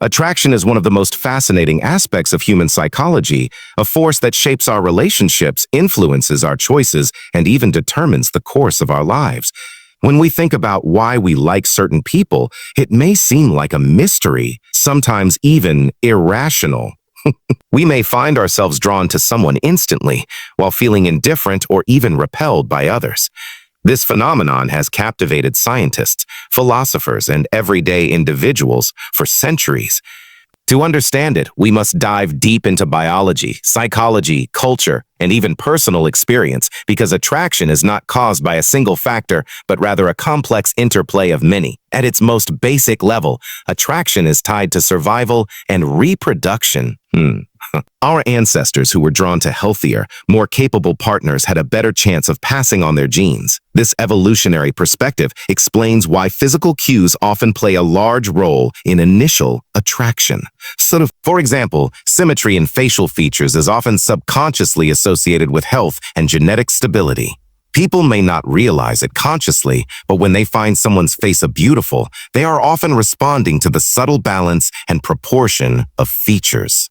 Attraction is one of the most fascinating aspects of human psychology, a force that shapes our relationships, influences our choices, and even determines the course of our lives. When we think about why we like certain people, it may seem like a mystery, sometimes even irrational. We may find ourselves drawn to someone instantly, while feeling indifferent or even repelled by others. This phenomenon has captivated scientists, philosophers, and everyday individuals for centuries. To understand it, we must dive deep into biology, psychology, culture, and even personal experience, because attraction is not caused by a single factor, but rather a complex interplay of many. At its most basic level, attraction is tied to survival and reproduction. Our ancestors who were drawn to healthier, more capable partners had a better chance of passing on their genes. This evolutionary perspective explains why physical cues often play a large role in initial attraction. For example, symmetry in facial features is often subconsciously associated with health and genetic stability. People may not realize it consciously, but when they find someone's face beautiful, they are often responding to the subtle balance and proportion of features.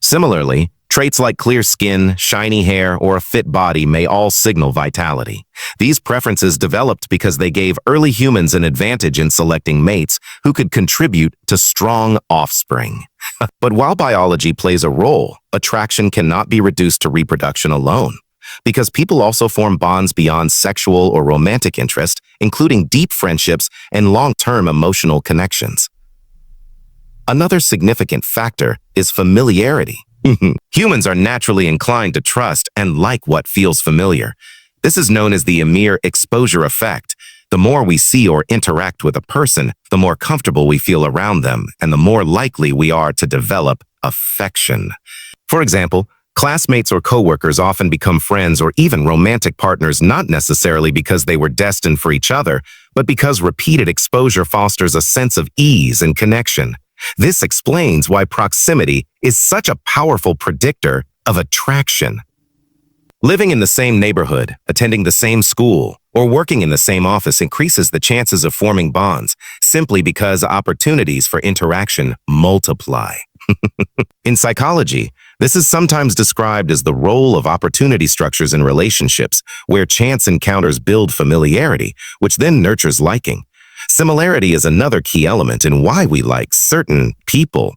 Similarly, traits like clear skin, shiny hair, or a fit body may all signal vitality. These preferences developed because they gave early humans an advantage in selecting mates who could contribute to strong offspring. But while biology plays a role, attraction cannot be reduced to reproduction alone, because people also form bonds beyond sexual or romantic interest, including deep friendships and long-term emotional connections. Another significant factor is familiarity. Humans are naturally inclined to trust and like what feels familiar. This is known as the mere exposure effect. The more we see or interact with a person, the more comfortable we feel around them, and the more likely we are to develop affection. For example, classmates or coworkers often become friends or even romantic partners not necessarily because they were destined for each other, but because repeated exposure fosters a sense of ease and connection. This explains why proximity is such a powerful predictor of attraction. Living in the same neighborhood, attending the same school, or working in the same office increases the chances of forming bonds simply because opportunities for interaction multiply. In psychology, this is sometimes described as the role of opportunity structures in relationships, where chance encounters build familiarity, which then nurtures liking. Similarity is another key element in why we like certain people.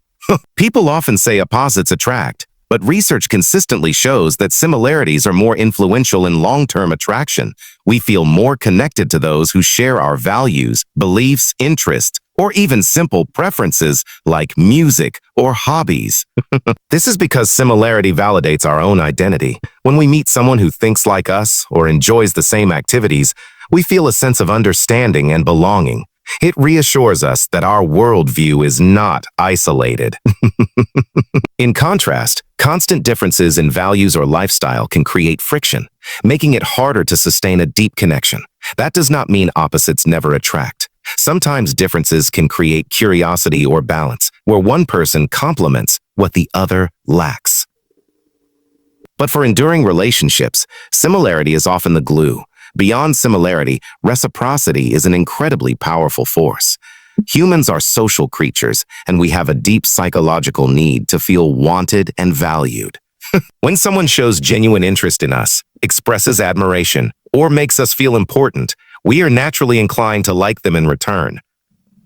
People often say opposites attract, but research consistently shows that similarities are more influential in long-term attraction. We feel more connected to those who share our values, beliefs, interests, or even simple preferences like music or hobbies. This is because similarity validates our own identity. When we meet someone who thinks like us or enjoys the same activities, we feel a sense of understanding and belonging. It reassures us that our worldview is not isolated. In contrast, constant differences in values or lifestyle can create friction, making it harder to sustain a deep connection. That does not mean opposites never attract. Sometimes differences can create curiosity or balance, where one person complements what the other lacks. But for enduring relationships, similarity is often the glue. Beyond similarity, reciprocity is an incredibly powerful force. Humans are social creatures, and we have a deep psychological need to feel wanted and valued. When someone shows genuine interest in us, expresses admiration, or makes us feel important, we are naturally inclined to like them in return.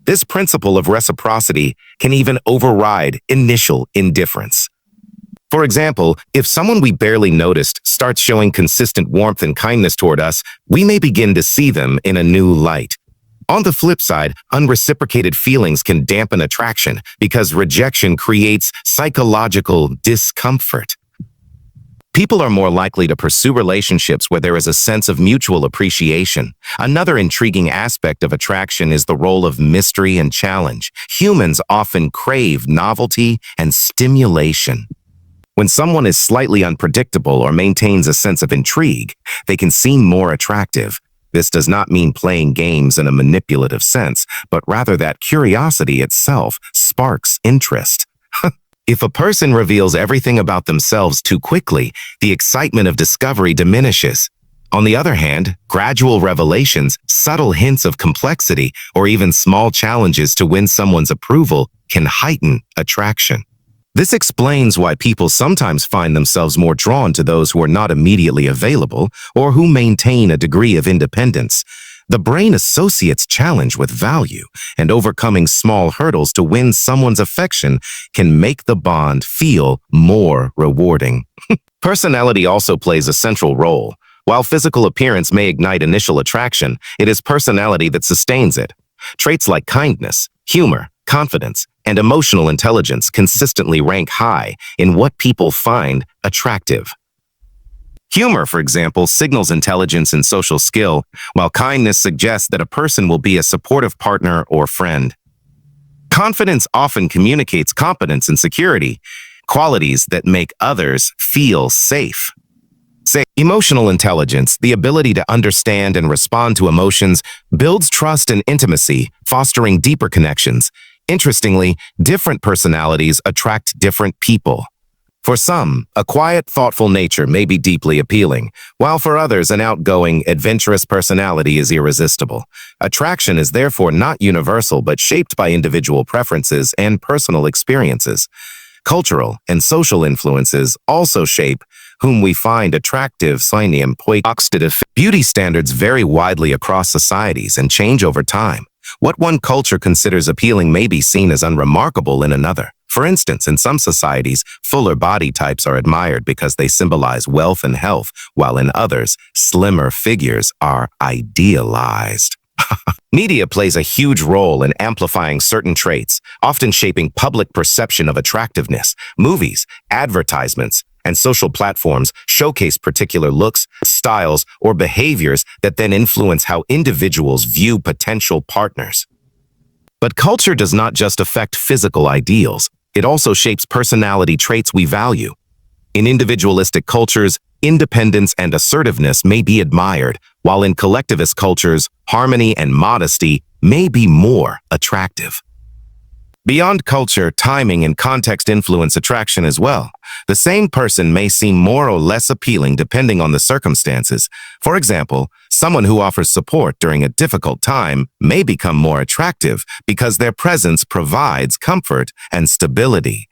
This principle of reciprocity can even override initial indifference. For example, if someone we barely noticed starts showing consistent warmth and kindness toward us, we may begin to see them in a new light. On the flip side, unreciprocated feelings can dampen attraction because rejection creates psychological discomfort. People are more likely to pursue relationships where there is a sense of mutual appreciation. Another intriguing aspect of attraction is the role of mystery and challenge. Humans often crave novelty and stimulation. When someone is slightly unpredictable or maintains a sense of intrigue, they can seem more attractive. This does not mean playing games in a manipulative sense, but rather that curiosity itself sparks interest. If a person reveals everything about themselves too quickly, the excitement of discovery diminishes. On the other hand, gradual revelations, subtle hints of complexity, or even small challenges to win someone's approval can heighten attraction. This explains why people sometimes find themselves more drawn to those who are not immediately available or who maintain a degree of independence. The brain associates challenge with value, and overcoming small hurdles to win someone's affection can make the bond feel more rewarding. Personality also plays a central role. While physical appearance may ignite initial attraction, it is personality that sustains it. Traits like kindness, humor, confidence, and emotional intelligence consistently rank high in what people find attractive. Humor, for example, signals intelligence and social skill, while kindness suggests that a person will be a supportive partner or friend. Confidence often communicates competence and security, qualities that make others feel safe. Emotional intelligence, the ability to understand and respond to emotions, builds trust and intimacy, fostering deeper connections. Interestingly, different personalities attract different people. For some, a quiet, thoughtful nature may be deeply appealing, while for others, an outgoing, adventurous personality is irresistible. Attraction is therefore not universal but shaped by individual preferences and personal experiences. Cultural and social influences also shape whom we find attractive. Beauty standards vary widely across societies and change over time. What one culture considers appealing may be seen as unremarkable in another. For instance, in some societies, fuller body types are admired because they symbolize wealth and health, while in others, slimmer figures are idealized. Media plays a huge role in amplifying certain traits, often shaping public perception of attractiveness. Movies, advertisements, and social platforms showcase particular looks, styles, or behaviors that then influence how individuals view potential partners. But culture does not just affect physical ideals, it also shapes personality traits we value. In individualistic cultures, independence and assertiveness may be admired, while in collectivist cultures, harmony and modesty may be more attractive. Beyond culture, timing and context influence attraction as well. The same person may seem more or less appealing depending on the circumstances. For example, someone who offers support during a difficult time may become more attractive because their presence provides comfort and stability.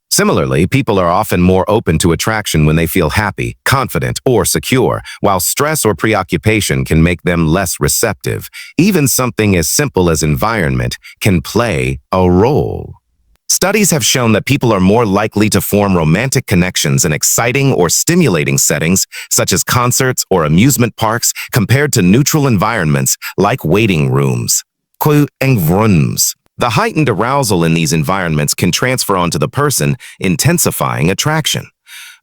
Similarly, people are often more open to attraction when they feel happy, confident, or secure, while stress or preoccupation can make them less receptive. Even something as simple as environment can play a role. Studies have shown that people are more likely to form romantic connections in exciting or stimulating settings, such as concerts or amusement parks, compared to neutral environments like waiting rooms. The heightened arousal in these environments can transfer onto the person, intensifying attraction.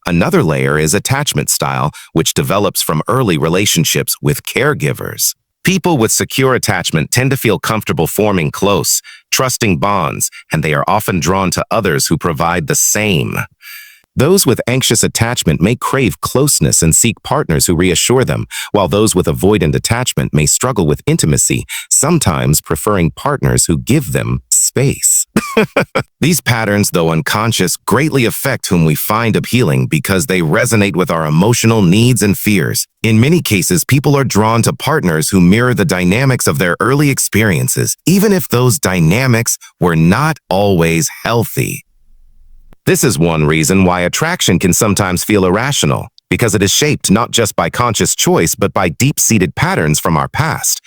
Another layer is attachment style, which develops from early relationships with caregivers. People with secure attachment tend to feel comfortable forming close, trusting bonds, and they are often drawn to others who provide the same. Those with anxious attachment may crave closeness and seek partners who reassure them, while those with avoidant attachment may struggle with intimacy, sometimes preferring partners who give them space. These patterns, though unconscious, greatly affect whom we find appealing because they resonate with our emotional needs and fears. In many cases, people are drawn to partners who mirror the dynamics of their early experiences, even if those dynamics were not always healthy. This is one reason why attraction can sometimes feel irrational, because it is shaped not just by conscious choice but by deep-seated patterns from our past.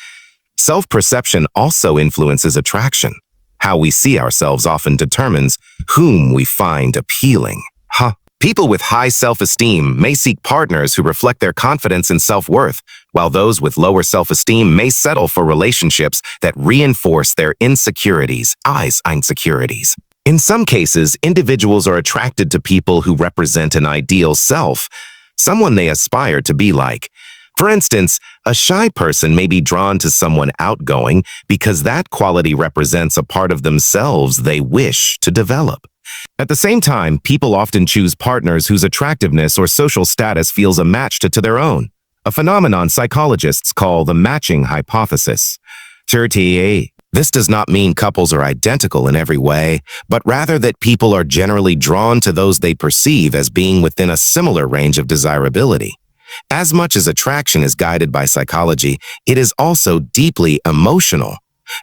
Self-perception also influences attraction. How we see ourselves often determines whom we find appealing. People with high self-esteem may seek partners who reflect their confidence and self-worth, while those with lower self-esteem may settle for relationships that reinforce their insecurities. In some cases, individuals are attracted to people who represent an ideal self, someone they aspire to be like. For instance, a shy person may be drawn to someone outgoing because that quality represents a part of themselves they wish to develop. At the same time, people often choose partners whose attractiveness or social status feels a match to their own, a phenomenon psychologists call the matching hypothesis. This does not mean couples are identical in every way, but rather that people are generally drawn to those they perceive as being within a similar range of desirability. As much as attraction is guided by psychology, it is also deeply emotional.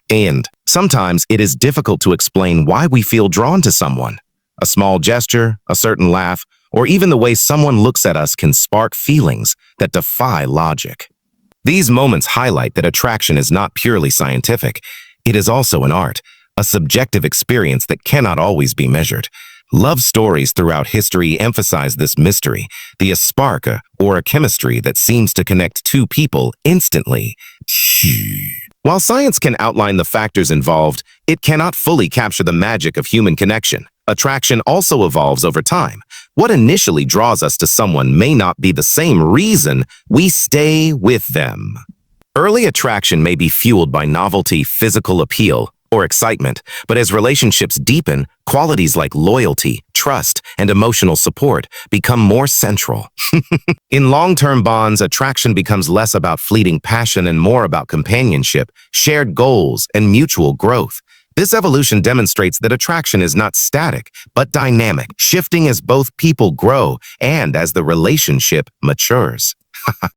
And sometimes it is difficult to explain why we feel drawn to someone. A small gesture, a certain laugh, or even the way someone looks at us can spark feelings that defy logic. These moments highlight that attraction is not purely scientific. It is also an art, a subjective experience that cannot always be measured. Love stories throughout history emphasize this mystery, the spark or a chemistry that seems to connect two people instantly. While science can outline the factors involved, it cannot fully capture the magic of human connection. Attraction also evolves over time. What initially draws us to someone may not be the same reason we stay with them. Early attraction may be fueled by novelty, physical appeal, or excitement, but as relationships deepen, qualities like loyalty, trust, and emotional support become more central. In long-term bonds, attraction becomes less about fleeting passion and more about companionship, shared goals, and mutual growth. This evolution demonstrates that attraction is not static, but dynamic, shifting as both people grow and as the relationship matures.